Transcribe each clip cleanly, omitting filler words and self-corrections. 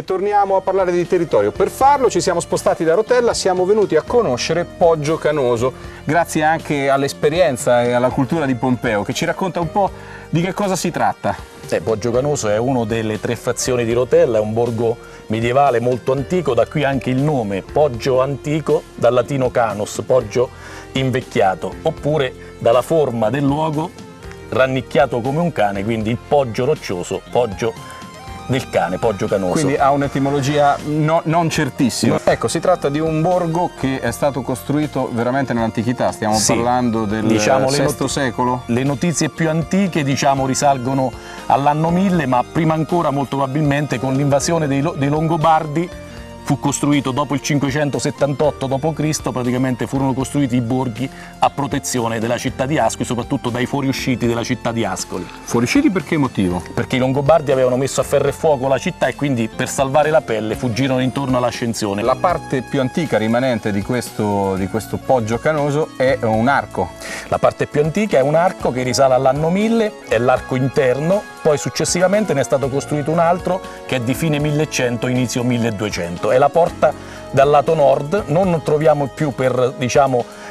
e torniamo a parlare di territorio. Per farlo ci siamo spostati da Rotella, siamo venuti a conoscere Poggio Canoso, grazie anche all'esperienza e alla cultura di Pompeo, che ci racconta un po' di che cosa si tratta. Poggio Canoso è una delle 3 frazioni di Rotella, è un borgo medievale molto antico, da qui anche il nome Poggio Antico, dal latino canus, poggio invecchiato, oppure dalla forma del luogo rannicchiato come un cane, quindi il poggio roccioso, poggio del cane, Poggio Canoso. Quindi ha un'etimologia non certissima. Ecco, si tratta di un borgo che è stato costruito veramente nell'antichità, stiamo parlando del VI secolo? Le notizie più antiche risalgono all'anno 1000, ma prima ancora molto probabilmente con l'invasione dei Longobardi fu costruito dopo il 578 d.C., praticamente furono costruiti i borghi a protezione della città di Ascoli, soprattutto dai fuoriusciti della città di Ascoli. Fuoriusciti per che motivo? Perché i Longobardi avevano messo a ferro e fuoco la città e quindi per salvare la pelle fuggirono intorno all'Ascensione. La parte più antica rimanente di questo Poggio Canoso è un arco. La parte più antica è un arco che risale all'anno 1000, è l'arco interno, poi successivamente ne è stato costruito un altro che è di fine 1100, inizio 1200. È la porta dal lato nord, non troviamo più per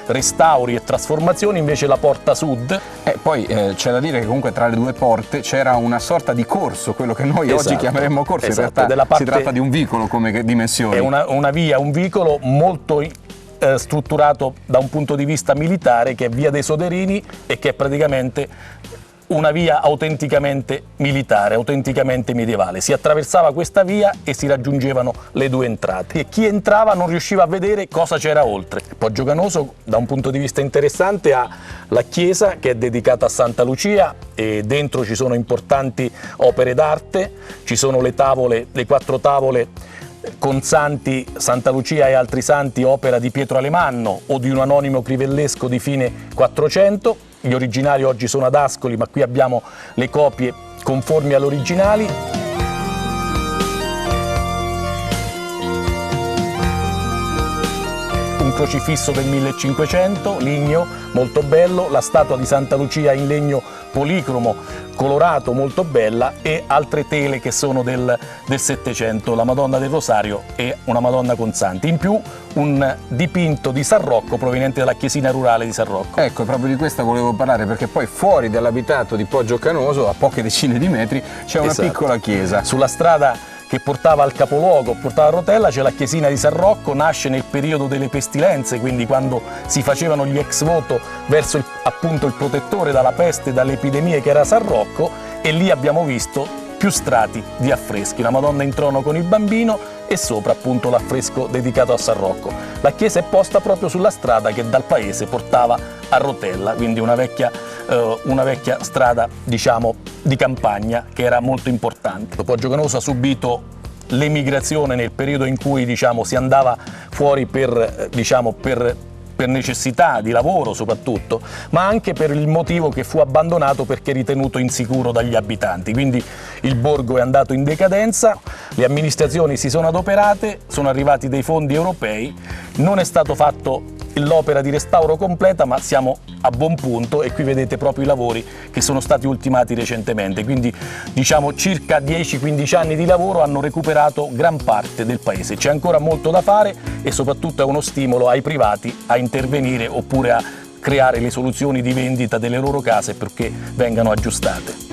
restauri e trasformazioni, invece la porta sud. Poi c'è da dire che comunque tra le 2 porte c'era una sorta di corso, quello che noi oggi chiameremmo corso, in realtà si tratta di un vicolo come dimensioni. È una via, un vicolo molto strutturato da un punto di vista militare, che è via dei Soderini e che è praticamente una via autenticamente militare, autenticamente medievale. Si attraversava questa via e si raggiungevano le 2 entrate e chi entrava non riusciva a vedere cosa c'era oltre. Poggio Canoso, da un punto di vista interessante, ha la chiesa che è dedicata a Santa Lucia e dentro ci sono importanti opere d'arte, ci sono le 4 tavole con santi, Santa Lucia e altri santi, opera di Pietro Alemanno o di un anonimo crivellesco di fine 400. Gli originali oggi sono ad Ascoli, ma qui abbiamo le copie conformi alle originali. Un crocifisso del 1500, ligneo, molto bello, la statua di Santa Lucia in legno policromo, colorato, molto bella, e altre tele che sono del 700, la Madonna del Rosario e una Madonna con santi. In più un dipinto di San Rocco proveniente dalla chiesina rurale di San Rocco. Ecco, proprio di questa volevo parlare, perché poi fuori dall'abitato di Poggio Canoso, a poche decine di metri, c'è una piccola chiesa. Sulla strada che portava al capoluogo, portava a Rotella, c'è la chiesina di San Rocco, nasce nel periodo delle pestilenze, quindi quando si facevano gli ex voto verso appunto il protettore dalla peste e dalle epidemie che era San Rocco, e lì abbiamo visto più strati di affreschi, la Madonna in trono con il bambino e sopra appunto l'affresco dedicato a San Rocco. La chiesa è posta proprio sulla strada che dal paese portava a Rotella, quindi una vecchia strada di campagna che era molto importante. Poggio Canoso ha subito l'emigrazione nel periodo in cui si andava fuori per necessità di lavoro soprattutto, ma anche per il motivo che fu abbandonato perché ritenuto insicuro dagli abitanti. Quindi il borgo è andato in decadenza, le amministrazioni si sono adoperate, sono arrivati dei fondi europei, non è stato fatto l'opera di restauro completa, ma siamo a buon punto e qui vedete proprio i lavori che sono stati ultimati recentemente, quindi circa 10-15 anni di lavoro hanno recuperato gran parte del paese. C'è ancora molto da fare e soprattutto è uno stimolo ai privati a intervenire oppure a creare le soluzioni di vendita delle loro case perché vengano aggiustate.